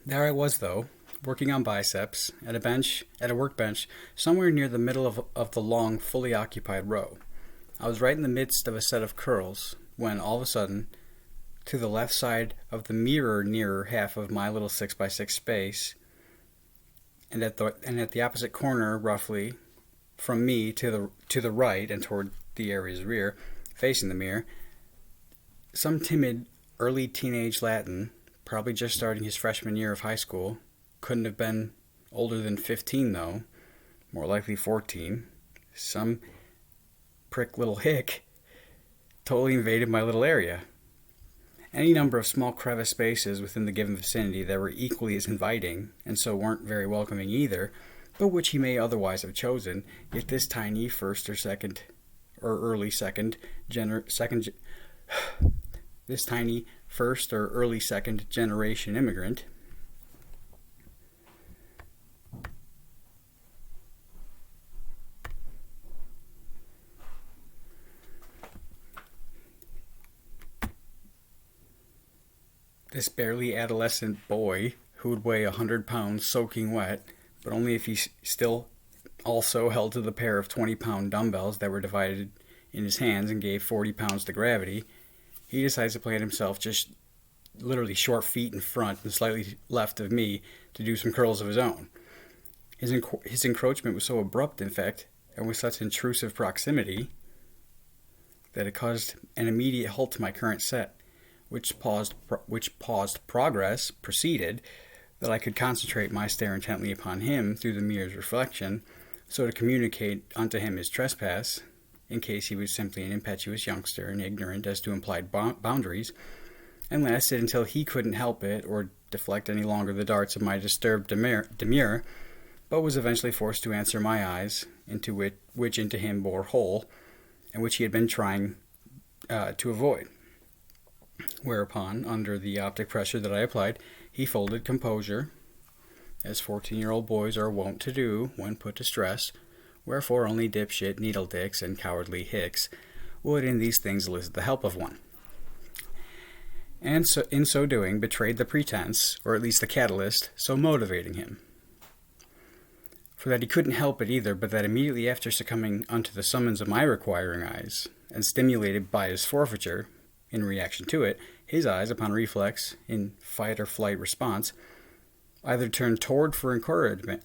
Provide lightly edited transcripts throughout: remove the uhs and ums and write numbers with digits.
There I was, though, working on biceps at a workbench, somewhere near the middle of the long, fully occupied row. I was right in the midst of a set of curls when, all of a sudden, to the left side of the mirror nearer half of my little 6x6 space, and at the opposite corner, roughly, from me to the right and toward the area's rear, facing the mirror, some timid, early teenage Latin, probably just starting his freshman year of high school, couldn't have been older than 15 though, more likely 14, some prick little hick, totally invaded my little area. Any number of small crevice spaces within the given vicinity that were equally as inviting, and so weren't very welcoming either, but which he may otherwise have chosen if this tiny first or second or early second this tiny first or early second generation immigrant this barely adolescent boy who would weigh 100 pounds soaking wet, but only if he still also held to the pair of 20-pound dumbbells that were divided in his hands and gave 40 pounds to gravity, he decides to plant himself just literally short feet in front and slightly left of me to do some curls of his own. His encroachment was so abrupt, in fact, and with such intrusive proximity, that it caused an immediate halt to my current set, which paused progress, proceeded, that I could concentrate my stare intently upon him through the mirror's reflection, so to communicate unto him his trespass, in case he was simply an impetuous youngster and ignorant as to implied boundaries, and lasted until he couldn't help it or deflect any longer the darts of my disturbed demure, but was eventually forced to answer my eyes, which into him bore hole, and which he had been trying to avoid. Whereupon, under the optic pressure that I applied, he folded composure, as 14-year-old boys are wont to do when put to stress, wherefore only dipshit needle dicks and cowardly hicks would in these things elicit the help of one. And so, in so doing, betrayed the pretense, or at least the catalyst, so motivating him. For that he couldn't help it either, but that immediately after succumbing unto the summons of my requiring eyes, and stimulated by his forfeiture, in reaction to it, his eyes, upon reflex, in fight or flight response, either turned toward for encouragement,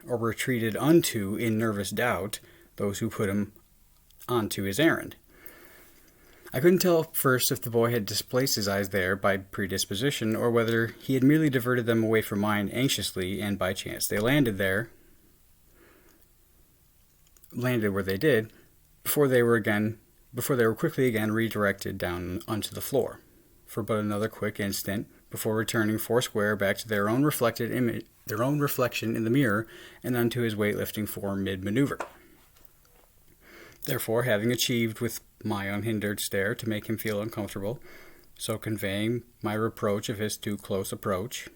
or retreated unto, in nervous doubt, those who put him onto his errand. I couldn't tell first if the boy had displaced his eyes there by predisposition, or whether he had merely diverted them away from mine anxiously, and by chance they landed where they did, before they were quickly again redirected down onto the floor, for but another quick instant, before returning foursquare back to their own reflection in the mirror, and unto his weightlifting form mid-maneuver. Therefore, having achieved with my unhindered stare to make him feel uncomfortable, so conveying my reproach of his too close approach,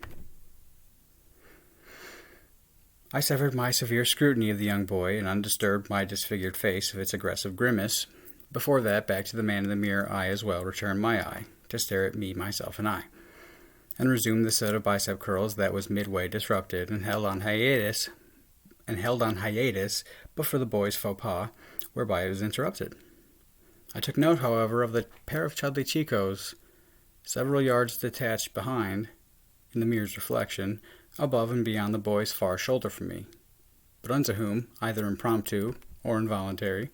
I severed my severe scrutiny of the young boy and undisturbed my disfigured face of its aggressive grimace. Before that, back to the man in the mirror, I as well returned my eye to stare at me, myself, and I, and resumed the set of bicep curls that was midway disrupted and held on hiatus, but for the boy's faux pas, whereby it was interrupted. I took note, however, of the pair of chudley chicos, several yards detached behind, in the mirror's reflection, above and beyond the boy's far shoulder from me, but unto whom, either impromptu or involuntary,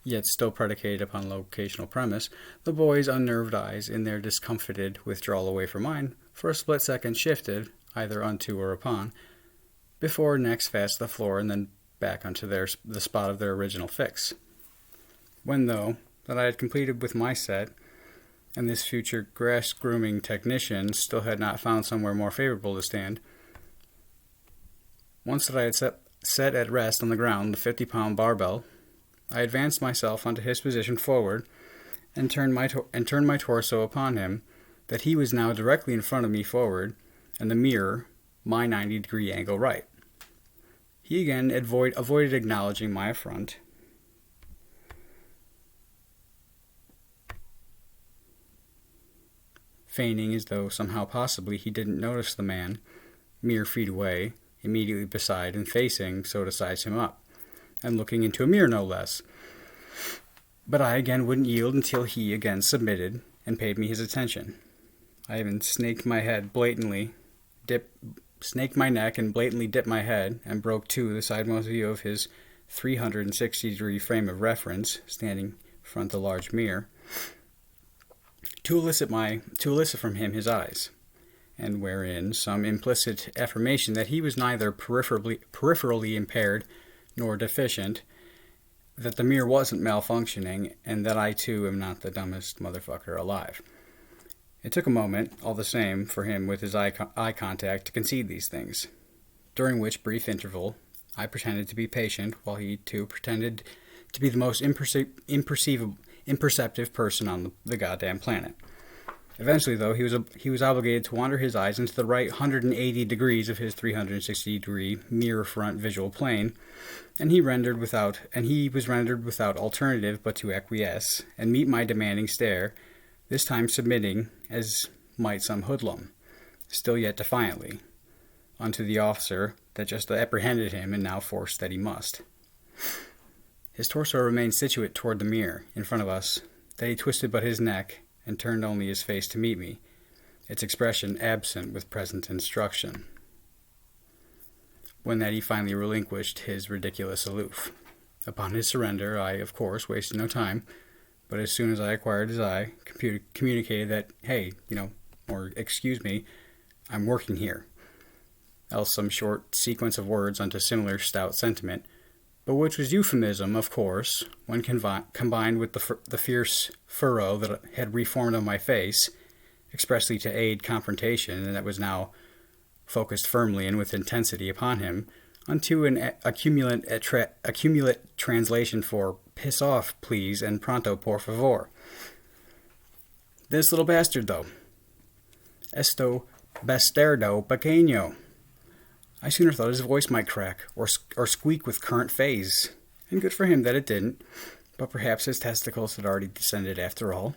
yet still predicated upon locational premise, the boy's unnerved eyes, in their discomfited withdrawal away from mine, for a split second shifted, either unto or upon, before next fast the floor and then back unto the spot of their original fix. When, though, that I had completed with my set, and this future grass-grooming technician still had not found somewhere more favorable to stand, once that I had set at rest on the ground the 50-pound barbell, I advanced myself onto his position forward, and turned my torso upon him, that he was now directly in front of me forward, and the mirror, my 90-degree angle right. He again avoided acknowledging my affront, feigning as though somehow possibly he didn't notice the man, mere feet away, immediately beside and facing, so to size him up, and looking into a mirror no less. But I again wouldn't yield until he again submitted and paid me his attention. I even snaked my neck and blatantly dipped my head and broke to the sidemost view of his 360-degree frame of reference, standing in front of the large mirror, to elicit from him his eyes, and wherein some implicit affirmation that he was neither peripherally impaired nor deficient, that the mirror wasn't malfunctioning, and that I too am not the dumbest motherfucker alive. It took a moment, all the same, for him with his eye contact to concede these things, during which brief interval I pretended to be patient, while he too pretended to be the most imperceptive person on the goddamn planet. Eventually, though, he was obligated to wander his eyes into the right 180 degrees of his 360-degree mirror front visual plane, and he was rendered without alternative but to acquiesce and meet my demanding stare, this time submitting as might some hoodlum, still yet defiantly, unto the officer that just apprehended him and now forced that he must. His torso remained situate toward the mirror in front of us, that he twisted but his neck and turned only his face to meet me, its expression absent with present instruction. When that he finally relinquished his ridiculous aloof. Upon his surrender, I, of course, wasted no time, but as soon as I acquired his eye, communicated that, hey, or excuse me, I'm working here. Else some short sequence of words unto similar stout sentiment, but which was euphemism, of course, when combined with the fierce furrow that had reformed on my face, expressly to aid confrontation, and that was now focused firmly and with intensity upon him, unto an accumulate translation for piss off, please, and pronto, por favor. This little bastard, though. Esto bastardo pequeño. I sooner thought his voice might crack, or squeak with current phase, and good for him that it didn't, but perhaps his testicles had already descended after all.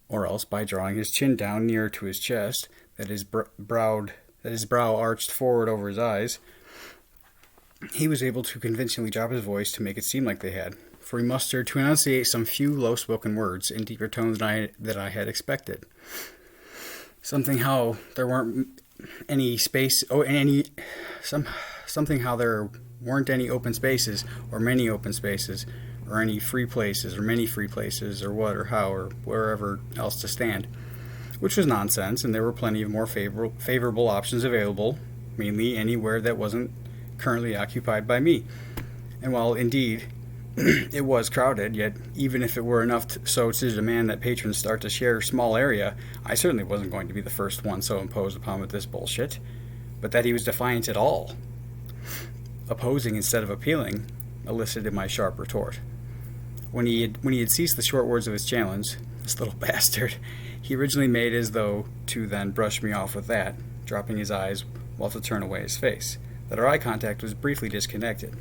Or else, by drawing his chin down nearer to his chest, that his brow arched forward over his eyes, he was able to convincingly drop his voice to make it seem like they had, for he mustered to enunciate some few low-spoken words in deeper tones that I had expected. Something how there weren't any open spaces, or many open spaces, or any free places, or many free places, or what, or how, or wherever else to stand, which was nonsense, and there were plenty of more favorable options available, mainly anywhere that wasn't currently occupied by me. And while indeed it was crowded, yet even if it were enough so to demand that patrons start to share a small area, I certainly wasn't going to be the first one so imposed upon with this bullshit. But that he was defiant at all, opposing instead of appealing, elicited my sharp retort. When he had ceased the short words of his challenge, this little bastard, he originally made as though to then brush me off with that, dropping his eyes while to turn away his face, that our eye contact was briefly disconnected.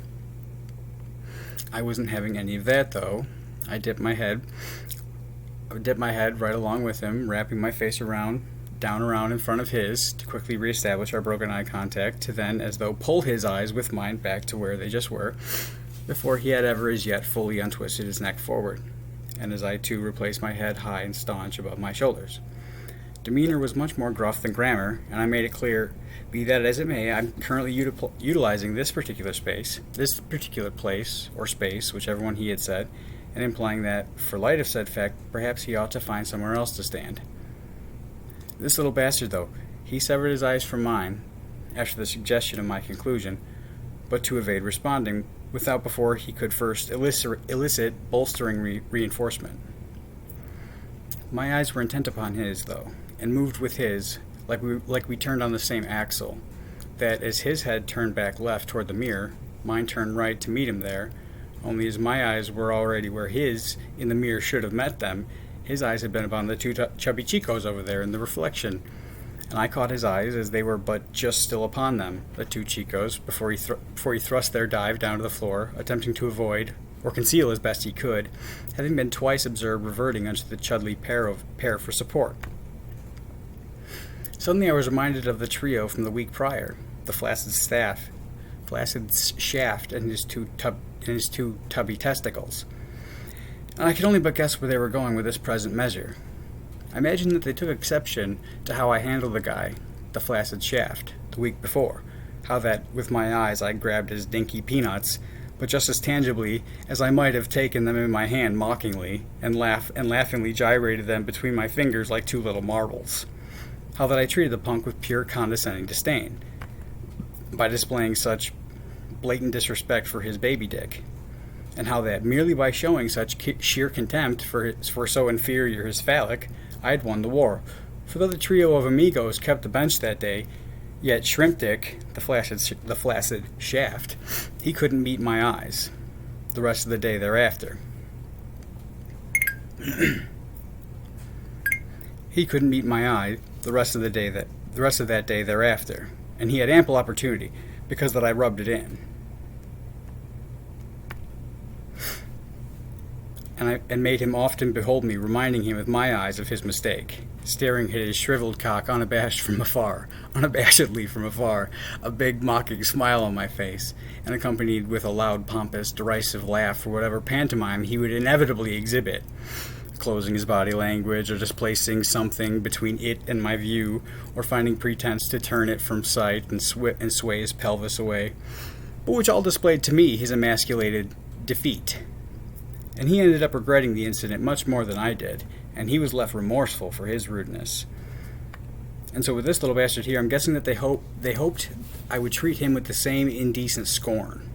I wasn't having any of that, though. I dipped my head right along with him, wrapping my face around in front of his to quickly reestablish our broken eye contact, to then, as though, pull his eyes with mine back to where they just were, before he had ever as yet fully untwisted his neck forward, and as I too replaced my head high and staunch above my shoulders. Demeanor was much more gruff than grammar, and I made it clear, be that as it may, I'm currently utilizing this particular place, or space, whichever one he had said, and implying that, for light of said fact, perhaps he ought to find somewhere else to stand. This little bastard, though, he severed his eyes from mine, after the suggestion of my conclusion, but to evade responding, without before he could first elicit bolstering reinforcement. My eyes were intent upon his, though, and moved with his, like we turned on the same axle, that as his head turned back left toward the mirror, mine turned right to meet him there, only as my eyes were already where his, in the mirror, should have met them, his eyes had been upon the two chubby chicos over there in the reflection, and I caught his eyes as they were but just still upon them, the two chicos, before he thrust their dive down to the floor, attempting to avoid, or conceal as best he could, having been twice observed reverting unto the chudly pair for support. Suddenly I was reminded of the trio from the week prior, the flaccid shaft, and his two tubby testicles. And I could only but guess where they were going with this present measure. I imagined that they took exception to how I handled the guy, the flaccid shaft, the week before, how that, with my eyes, I grabbed his dinky peanuts, but just as tangibly as I might have taken them in my hand mockingly, and laughingly gyrated them between my fingers like two little marbles. How that I treated the punk with pure condescending disdain, by displaying such blatant disrespect for his baby dick, and how that, merely by showing such sheer contempt for so inferior his phallic, I had won the war. For though the trio of amigos kept the bench that day, yet Shrimp Dick, the flaccid shaft, he couldn't meet my eyes the rest of the day thereafter. He couldn't meet my eye the rest of that day thereafter, and he had ample opportunity, because that I rubbed it in. And made him often behold me, reminding him with my eyes of his mistake, staring at his shriveled cock unabashedly from afar, a big mocking smile on my face, and accompanied with a loud, pompous, derisive laugh for whatever pantomime he would inevitably exhibit, closing his body language, or displacing something between it and my view, or finding pretense to turn it from sight and sway his pelvis away, but which all displayed to me his emasculated defeat. And he ended up regretting the incident much more than I did, and he was left remorseful for his rudeness. And so with this little bastard here, I'm guessing that they hoped I would treat him with the same indecent scorn,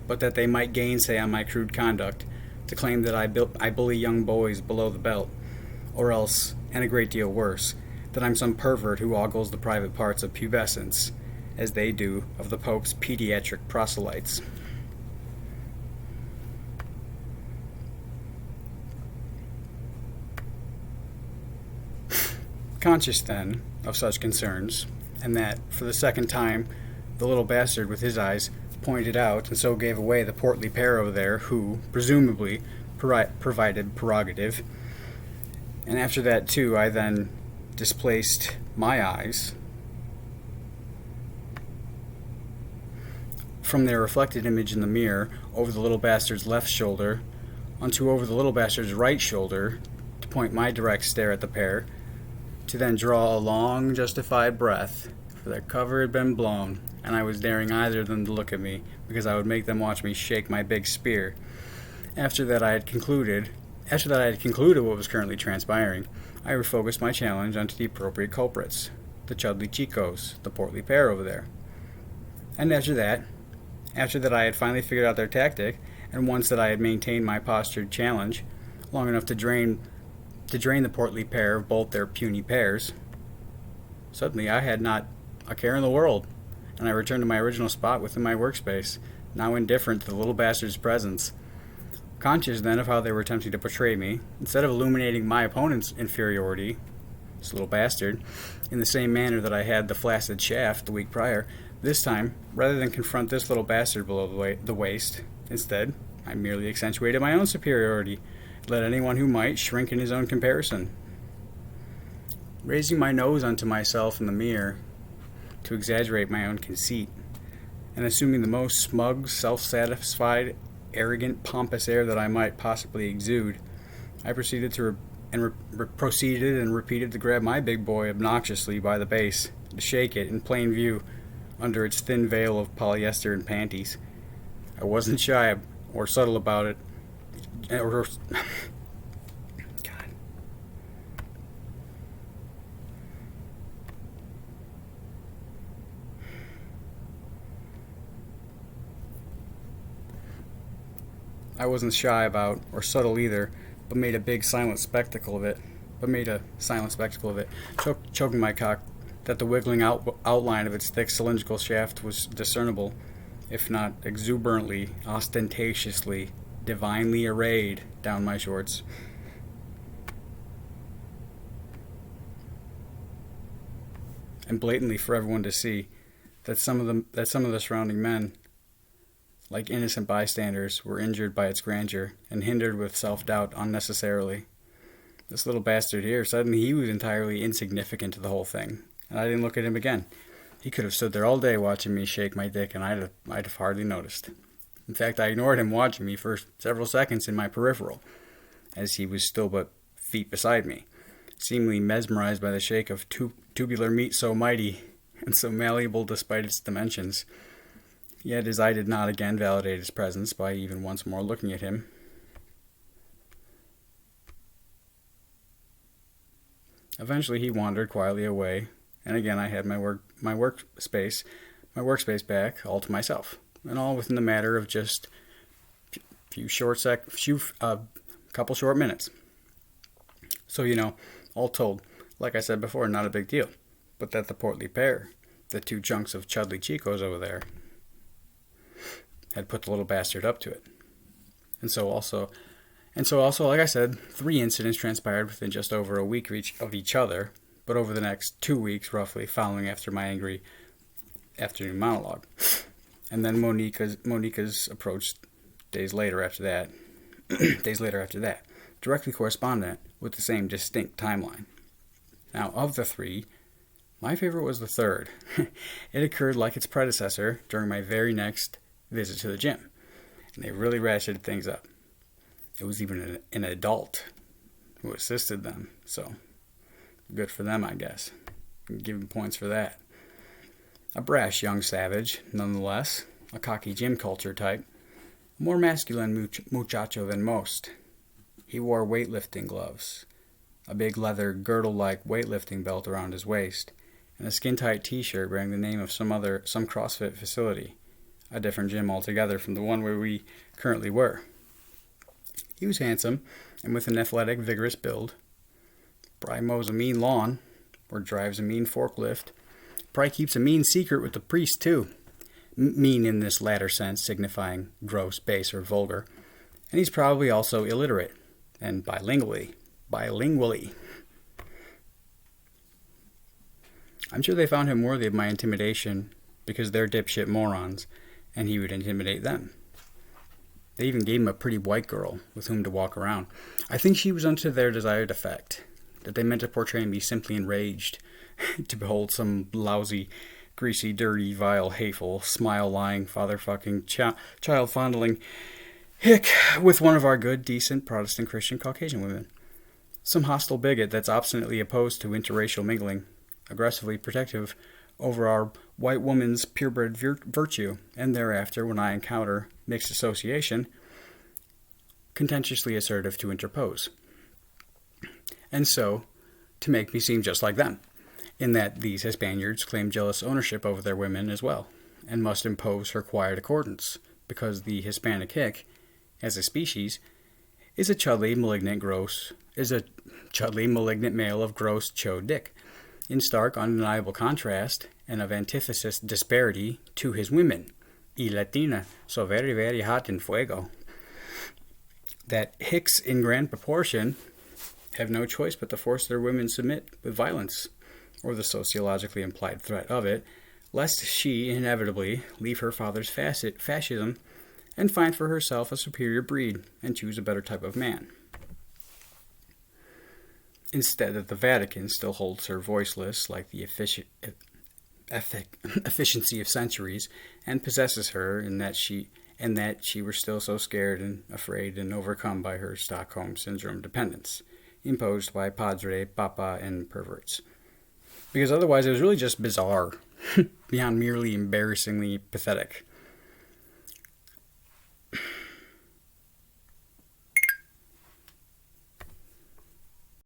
but that they might gainsay on my crude conduct, to claim that I bully young boys below the belt, or else, and a great deal worse, that I'm some pervert who ogles the private parts of pubescence, as they do of the Pope's pediatric proselytes. Conscious, then, of such concerns, and that, for the second time, the little bastard with his eyes pointed out and so gave away the portly pair over there who, presumably, provided prerogative, and after that, too, I then displaced my eyes from their reflected image in the mirror over the little bastard's left shoulder onto over the little bastard's right shoulder to point my direct stare at the pair, to then draw a long, justified breath, for their cover had been blown, and I was daring either of them to look at me, because I would make them watch me shake my big spear. After that I had concluded what was currently transpiring, I refocused my challenge onto the appropriate culprits, the Chudley Chicos, the portly pair over there. And after that I had finally figured out their tactic, and once that I had maintained my postured challenge long enough to drain the portly pair of both their puny pairs, suddenly I had not a care in the world, and I returned to my original spot within my workspace, now indifferent to the little bastard's presence. Conscious then of how they were attempting to portray me, instead of illuminating my opponent's inferiority, this little bastard, in the same manner that I had the flaccid shaft the week prior, this time, rather than confront this little bastard below the waist, instead, I merely accentuated my own superiority, let anyone who might shrink in his own comparison. Raising my nose unto myself in the mirror to exaggerate my own conceit, and assuming the most smug, self-satisfied, arrogant, pompous air that I might possibly exude, I proceeded and repeated to grab my big boy obnoxiously by the base, to shake it in plain view under its thin veil of polyester and panties. I wasn't shy or subtle about it, God. I wasn't shy about, or subtle either, but made a silent spectacle of it, choking my cock, that the wiggling outline of its thick cylindrical shaft was discernible, if not exuberantly, ostentatiously, divinely arrayed down my shorts. And blatantly for everyone to see that some of the surrounding men, like innocent bystanders, were injured by its grandeur and hindered with self-doubt unnecessarily. This little bastard here, suddenly he was entirely insignificant to the whole thing, and I didn't look at him again. He could have stood there all day watching me shake my dick, and I'd have hardly noticed. In fact, I ignored him watching me for several seconds in my peripheral, as he was still but feet beside me, seemingly mesmerized by the shake of tubular meat so mighty and so malleable despite its dimensions. Yet his eye did not again validate his presence by even once more looking at him. Eventually he wandered quietly away, and again I had my workspace back all to myself, and all within the matter of just couple short minutes. So, all told, like I said before, not a big deal. But that the portly pair, the two chunks of chudly chicos over there, had put the little bastard up to it. And so also, like I said, 3 incidents transpired within just over a week of each other, but over the next 2 weeks, roughly, following after my angry afternoon monologue. And then Monica's approach days later after that, directly correspondent with the same distinct timeline. Now, of the 3, my favorite was the third. It occurred like its predecessor during my very next visit to the gym, and they really ratcheted things up. It was even an adult who assisted them, so good for them, I guess. Give them points for that. A brash young savage, nonetheless, a cocky gym culture type, a more masculine muchacho than most. He wore weightlifting gloves, a big leather girdle-like weightlifting belt around his waist, and a skin-tight t-shirt bearing the name of some CrossFit facility, a different gym altogether from the one where we currently were. He was handsome, and with an athletic, vigorous build. Probably mows a mean lawn, or drives a mean forklift. Probably keeps a mean secret with the priest, too. Mean in this latter sense, signifying gross, base, or vulgar. And he's probably also illiterate, and bilingually. I'm sure they found him worthy of my intimidation, because they're dipshit morons, and he would intimidate them. They even gave him a pretty white girl with whom to walk around. I think she was unto their desired effect, that they meant to portray me simply enraged to behold some lousy, greasy, dirty, vile, hateful, smile-lying, father-fucking, child-fondling hick with one of our good, decent, Protestant Christian Caucasian women. Some hostile bigot that's obstinately opposed to interracial mingling, aggressively protective over our white woman's purebred virtue, and thereafter, when I encounter mixed association, contentiously assertive to interpose. And so, to make me seem just like them, in that these Hispaniards claim jealous ownership over their women as well, and must impose her quiet accordance, because the Hispanic hick, as a species, is a chudly, malignant male of gross chode dick, in stark, undeniable contrast and of antithesis disparity to his women, y Latina, so very, very hot in fuego. That hicks in grand proportion have no choice but to force their women submit with violence, or the sociologically implied threat of it, lest she inevitably leave her father's fascism and find for herself a superior breed and choose a better type of man. Instead, that the Vatican still holds her voiceless like the efficiency of centuries, and possesses her in that she were still so scared and afraid and overcome by her Stockholm Syndrome dependence, imposed by Padre, Papa, and perverts. Because otherwise it was really just bizarre, beyond merely embarrassingly pathetic.